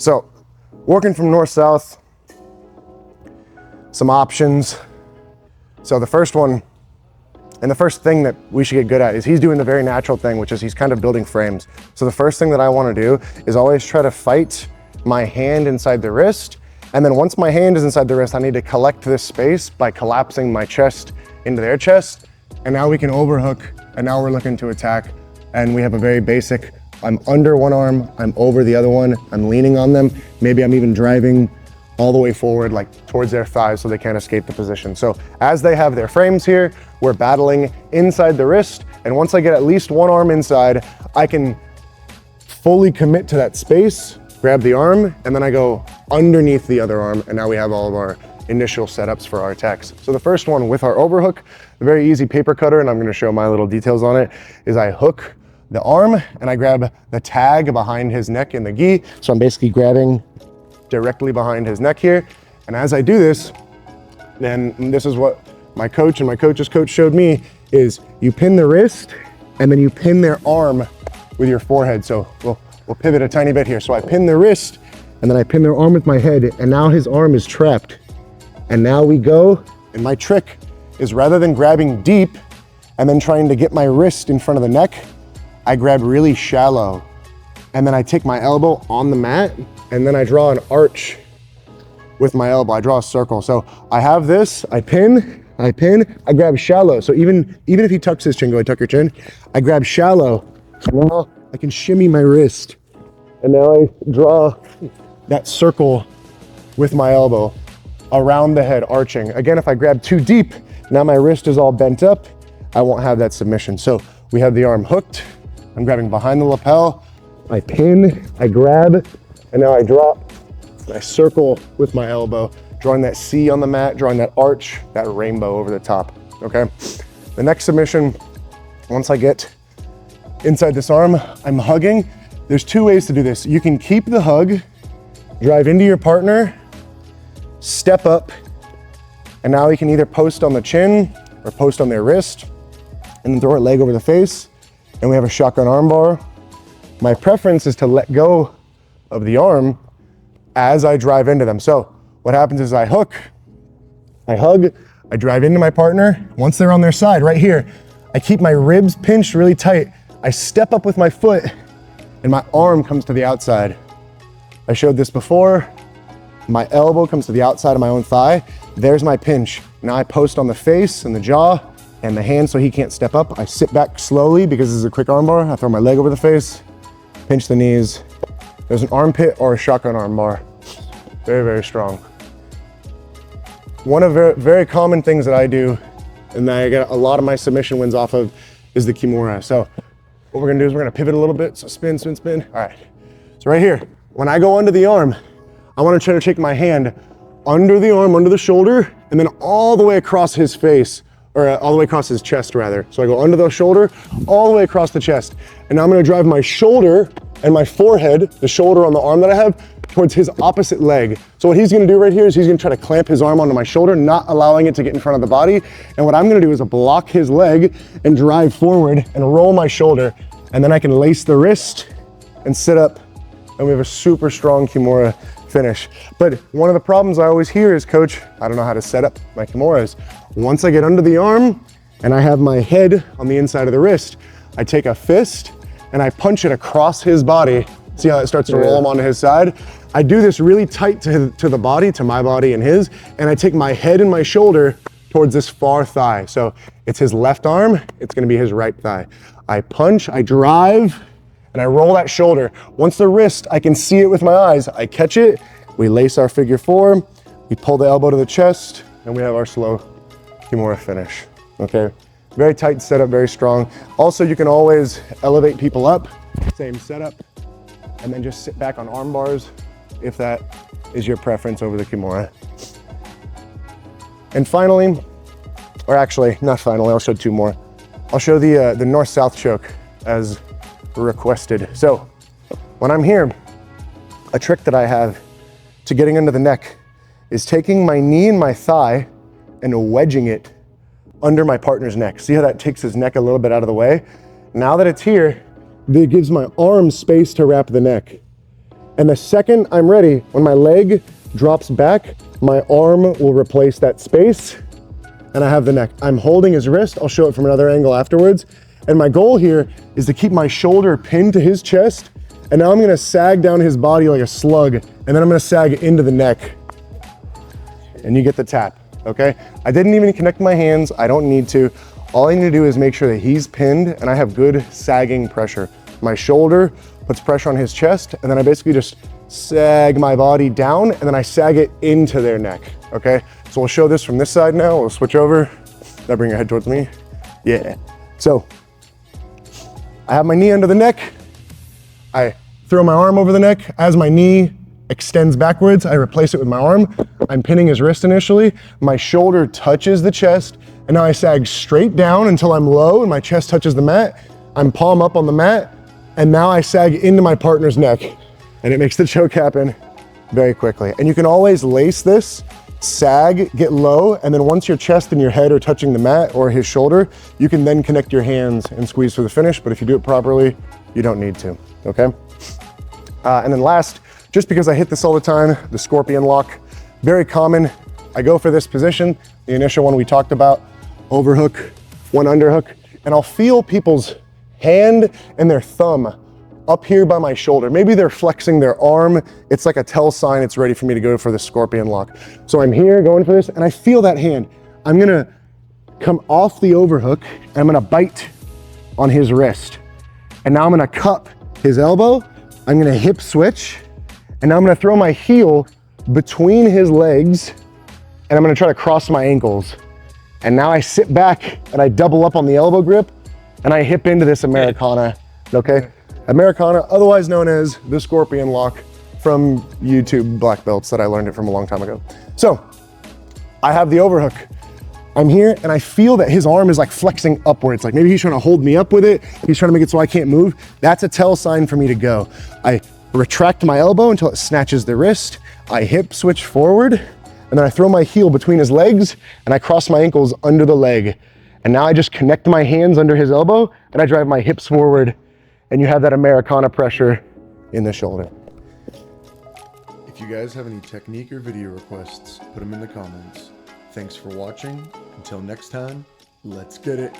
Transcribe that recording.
So working from north-south, some options. So the first one, and the first thing that we should get good at is he's doing the very natural thing, which is he's kind of building frames. So the first thing that I want to do is always try to fight my hand inside the wrist. And then once my hand is inside the wrist, I need to collect this space by collapsing my chest into their chest. And now we can overhook, and now we're looking to attack. And we have a very basic, I'm under one arm, I'm over the other one, I'm leaning on them. Maybe I'm even driving all the way forward, like towards their thighs so they can't escape the position. So as they have their frames here, we're battling inside the wrist. And once I get at least one arm inside, I can fully commit to that space, grab the arm, and then I go underneath the other arm. And now we have all of our initial setups for our attacks. So the first one with our overhook, the very easy paper cutter, and I'm gonna show my little details on it, is I hook the arm and I grab the tag behind his neck in the gi. So I'm basically grabbing directly behind his neck here. And as I do this, then this is what my coach and my coach's coach showed me, is you pin the wrist and then you pin their arm with your forehead. So we'll pivot a tiny bit here. So I pin the wrist and then I pin their arm with my head, and now his arm is trapped. And now we go, and my trick is rather than grabbing deep and then trying to get my wrist in front of the neck, I grab really shallow. And then I take my elbow on the mat and then I draw an arch with my elbow. I draw a circle. So I have this, I pin, I grab shallow. So even if he tucks his chin, go ahead, tuck your chin. I grab shallow. Now I can shimmy my wrist. And now I draw that circle with my elbow around the head, arching. Again, if I grab too deep, now my wrist is all bent up, I won't have that submission. So we have the arm hooked. I'm grabbing behind the lapel. I pin, I grab, and now I drop, and I circle with my elbow, drawing that C on the mat, drawing that arch, that rainbow over the top, okay? The next submission, once I get inside this arm, I'm hugging. There's two ways to do this. You can keep the hug, drive into your partner, step up, and now you can either post on the chin or post on their wrist, and then throw a leg over the face, and we have a shotgun arm bar. My preference is to let go of the arm as I drive into them. So what happens is I hook, I hug, I drive into my partner. Once they're on their side, right here, I keep my ribs pinched really tight. I step up with my foot and my arm comes to the outside. I showed this before. My elbow comes to the outside of my own thigh. There's my pinch. Now I post on the face and the jaw and the hand so he can't step up. I sit back slowly because this is a quick arm bar. I throw my leg over the face, pinch the knees. There's an armpit or a shotgun arm bar. Very, very strong. One of very, very common things that I do and that I get a lot of my submission wins off of is the Kimura. So what we're gonna do is we're gonna pivot a little bit. So spin, spin, spin. All right, so right here, when I go under the arm, I wanna try to take my hand under the arm, under the shoulder, and then all the way across his face, or all the way across his chest rather. So I go under the shoulder, all the way across the chest. And now I'm gonna drive my shoulder and my forehead, the shoulder on the arm that I have, towards his opposite leg. So what he's gonna do right here is he's gonna try to clamp his arm onto my shoulder, not allowing it to get in front of the body. And what I'm gonna do is block his leg and drive forward and roll my shoulder. And then I can lace the wrist and sit up. And we have a super strong Kimura finish. But one of the problems I always hear is, coach, I don't know how to set up my Kimuras. Once I get under the arm and I have my head on the inside of the wrist, I take a fist and I punch it across his body. See how it starts to roll him onto his side? I do this really tight to the body, to my body and his, and I take my head and my shoulder towards this far thigh. So it's his left arm, it's gonna be his right thigh. I punch, I drive, and I roll that shoulder. Once the wrist, I can see it with my eyes. I catch it, we lace our figure four, we pull the elbow to the chest, and we have our slow Kimura finish, okay? Very tight setup, very strong. Also, you can always elevate people up, same setup, and then just sit back on arm bars if that is your preference over the Kimura. And finally, or actually, not finally, I'll show two more. I'll show the north-south choke as requested. So when I'm here, a trick that I have to getting under the neck is taking my knee and my thigh and wedging it under my partner's neck. See how that takes his neck a little bit out of the way? Now that it's here, it gives my arm space to wrap the neck. And the second I'm ready, when my leg drops back, my arm will replace that space and I have the neck. I'm holding his wrist. I'll show it from another angle afterwards. And my goal here is to keep my shoulder pinned to his chest. And now I'm gonna sag down his body like a slug. And then I'm gonna sag into the neck. And you get the tap, okay? I didn't even connect my hands. I don't need to. All I need to do is make sure that he's pinned and I have good sagging pressure. My shoulder puts pressure on his chest, and then I basically just sag my body down, and then I sag it into their neck, okay? So we'll show this from this side now. We'll switch over. Now bring your head towards me. Yeah. So I have my knee under the neck. I throw my arm over the neck. As my knee extends backwards, I replace it with my arm. I'm pinning his wrist initially. My shoulder touches the chest, and now I sag straight down until I'm low and my chest touches the mat. I'm palm up on the mat, and now I sag into my partner's neck, and it makes the choke happen very quickly. And you can always lace this, sag, get low, and then once your chest and your head are touching the mat or his shoulder, you can then connect your hands and squeeze for the finish. But if you do it properly, you don't need to, okay? And then last, just because I hit this all the time, the scorpion lock, very common. I go for this position, the initial one we talked about, overhook, one underhook, and I'll feel people's hand and their thumb up here by my shoulder. Maybe they're flexing their arm. It's like a tell sign it's ready for me to go for the scorpion lock. So I'm here going for this and I feel that hand. I'm gonna come off the overhook and I'm gonna bite on his wrist. And now I'm gonna cup his elbow. I'm gonna hip switch. And now I'm gonna throw my heel between his legs and I'm gonna try to cross my ankles. And now I sit back and I double up on the elbow grip and I hip into this Americana, okay? Americana, otherwise known as the scorpion lock from YouTube black belts that I learned it from a long time ago. So I have the overhook. I'm here and I feel that his arm is like flexing upwards. Like maybe he's trying to hold me up with it. He's trying to make it so I can't move. That's a tell sign for me to go. I retract my elbow until it snatches the wrist. I hip switch forward and then I throw my heel between his legs and I cross my ankles under the leg. And now I just connect my hands under his elbow and I drive my hips forward and you have that Americana pressure in the shoulder. If you guys have any technique or video requests, put them in the comments. Thanks for watching. Until next time, let's get it.